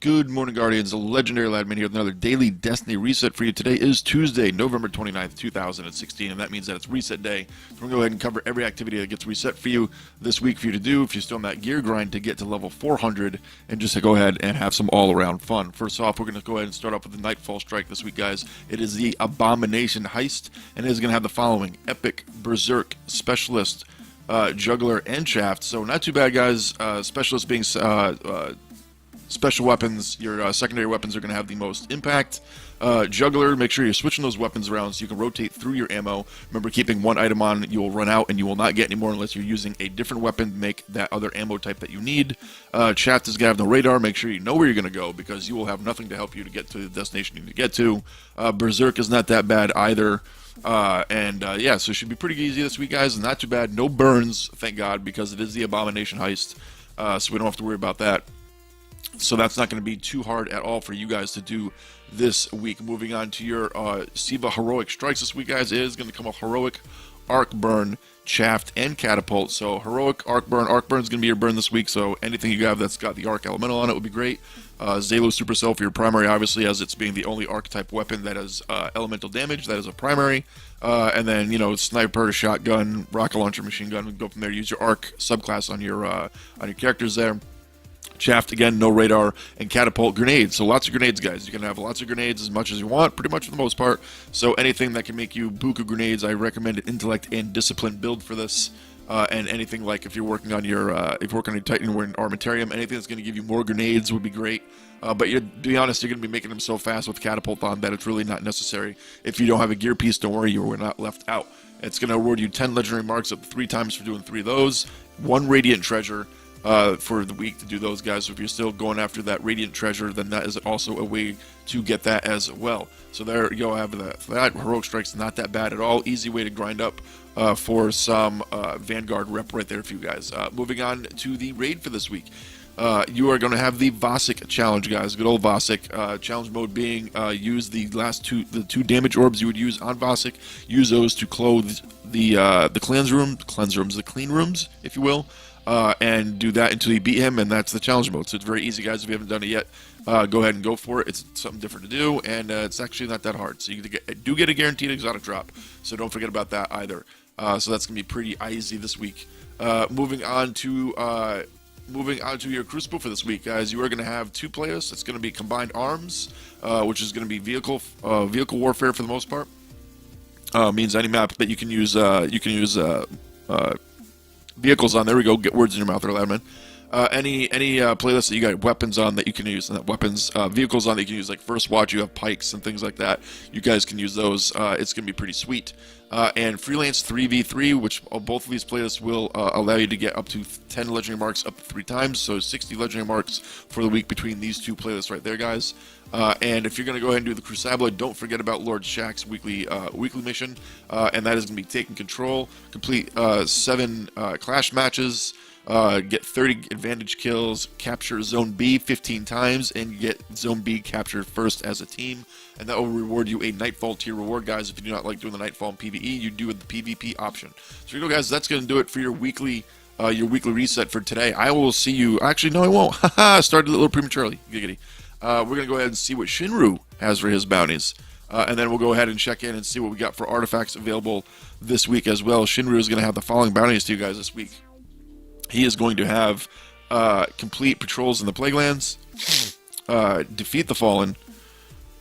Good morning, Guardians. Legendary Ladman here with another daily Destiny reset for you. Today is Tuesday, November 29th, 2016, and that means that it's reset day. So we're going to go ahead and cover every activity that gets reset for you this week for you to do if you're still on that gear grind to get to level 400 and just to go ahead and have some all-around fun. First off, we're going to go ahead and start off with the Nightfall Strike this week, guys. It is the Abomination Heist, and it is going to have the following: Epic, Berserk, Specialist, Juggler, and Shaft. So not too bad, guys. Specialist being special weapons, your secondary weapons are going to have the most impact. Juggler, make sure you're switching those weapons around so you can rotate through your ammo. Remember, keeping one item on, you will run out and you will not get any more unless you're using a different weapon to make that other ammo type that you need. Shaft is going to have no radar. Make sure you know where you're going to go because you will have nothing to help you to get to the destination you need to get to. Berserk is not that bad either. Yeah, so it should be pretty easy this week, guys. Not too bad. No burns, thank God, because it is the Abomination Heist, so we don't have to worry about that. So that's not going to be too hard at all for you guys to do this week. Moving on to your Siva Heroic Strikes this week, guys. It is going to come off Heroic, Arc Burn, Shaft, and Catapult. So Heroic, Arc Burn. Arc Burn is going to be your burn this week, so anything you have that's got the Arc Elemental on it would be great. Zalo Supercell for your primary, obviously, as it's being the only Archetype weapon that has elemental damage. That is a primary. And then, you know, Sniper, Shotgun, Rocket Launcher, Machine Gun. Go from there. Use your Arc subclass on your characters there. Shaft, again, no radar, and Catapult, grenades. So lots of grenades, guys. You can have lots of grenades as much as you want, pretty much for the most part. So anything that can make you buku grenades, I recommend an Intellect and Discipline build for this. And anything like if you're working on your Titan or an Armamentarium, anything that's going to give you more grenades would be great. But to be honest, you're going to be making them so fast with Catapult on that it's really not necessary. If you don't have a gear piece, don't worry, you are not left out. It's going to award you 10 legendary marks up to 3 times for doing 3 of those, 1 Radiant Treasure for the week to do those, guys. So if you're still going after that Radiant Treasure, then that is also a way to get that as well. So there you go, have that. For that, Heroic Strike's not that bad at all. Easy way to grind up for some Vanguard rep right there for you guys. Moving on to the raid for this week. You are going to have the Vosic challenge, guys. Good old Vosic. Challenge mode being use the two damage orbs you would use on Vosic. Use those to clothe the clean rooms, if you will. And do that until you beat him, and that's the challenge mode. So it's very easy, guys. If you haven't done it yet, go ahead and go for it. It's something different to do, and it's actually not that hard. So you do get a guaranteed exotic drop, so don't forget about that either. So that's going to be pretty easy this week. Moving on to your Crucible for this week, guys. You are going to have 2 playlists. It's going to be Combined Arms, which is going to be vehicle warfare for the most part. Means any map that you can use vehicles on. There we go. Get words in your mouth there, Ladman. Any playlist that you got weapons on that you can use, and that weapons vehicles on that you can use, like First Watch, you have pikes and things like that. You guys can use those. It's gonna be pretty sweet. And Freelance 3v3, which both of these playlists will allow you to get up to 10 legendary marks up to 3 times, so 60 legendary marks for the week between these 2 playlists right there, guys. And if you're going to go ahead and do the Crucible, don't forget about Lord Shax's weekly mission, and that is going to be taking control, complete 7 clash matches, get 30 advantage kills, capture Zone B 15 times, and get Zone B captured first as a team. And that will reward you a Nightfall tier reward, guys. If you do not like doing the Nightfall in PvE, you do with the PvP option. So here you go, guys. That's going to do it for your weekly reset for today. I will see you. Actually, no, I won't. Haha, started a little prematurely. Giggity. We're going to go ahead and see what Shinru has for his bounties. And then we'll go ahead and check in and see what we got for artifacts available this week as well. Shinru is going to have the following bounties to you guys this week. He is going to have complete patrols in the Plaguelands, defeat the Fallen,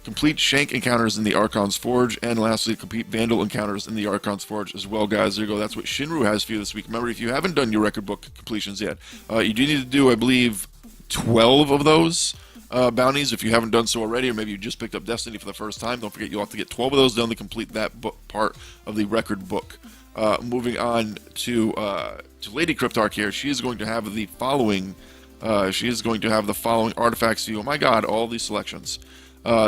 complete Shank encounters in the Archon's Forge, and lastly, complete Vandal encounters in the Archon's Forge as well, guys. There you go. That's what Shinru has for you this week. Remember, if you haven't done your record book completions yet, you do need to do, I believe, 12 of those bounties if you haven't done so already, or maybe you just picked up Destiny for the first time. Don't forget, you'll have to get 12 of those done to complete that book part of the record book. Moving on to Lady Cryptarch here. She is going to have the following artifacts for you. Oh my god, all these selections.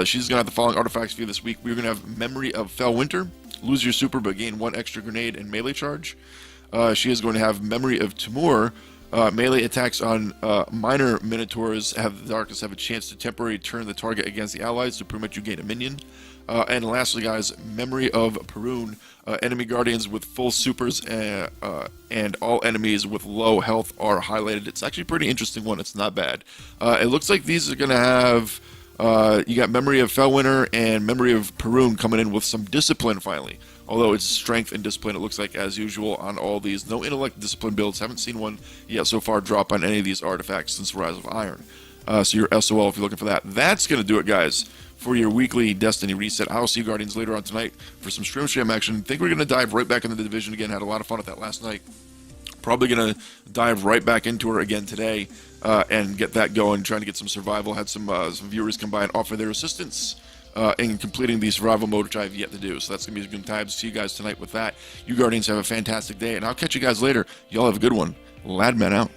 She's going to have the following artifacts for you this week. We're going to have Memory of Fell Winter. Lose your super but gain 1 extra grenade and melee charge. She is going to have Memory of Timur. Melee attacks on minor minotaurs have the darkness have a chance to temporarily turn the target against the allies, so pretty much you gain a minion. And lastly, guys, Memory of Perun. Enemy guardians with full supers and all enemies with low health are highlighted. It's actually a pretty interesting one. It's not bad. It looks like these are going to have... you got Memory of Fellwinter and Memory of Perun coming in with some discipline finally. Although it's strength and discipline, it looks like, as usual, on all these. No intellect discipline builds. Haven't seen one yet so far drop on any of these artifacts since Rise of Iron. So your SOL if you're looking for that. That's going to do it, guys, for your weekly Destiny reset. I'll see you Guardians later on tonight for some Stream action. I think we're going to dive right back into the division again. Had a lot of fun with that last night. Probably going to dive right back into her again today and get that going, trying to get some survival. Had some viewers come by and offer their assistance in completing the survival mode, which I have yet to do. So that's going to be a good time to see you guys tonight with that. You Guardians have a fantastic day, and I'll catch you guys later. Y'all have a good one. Ladman out.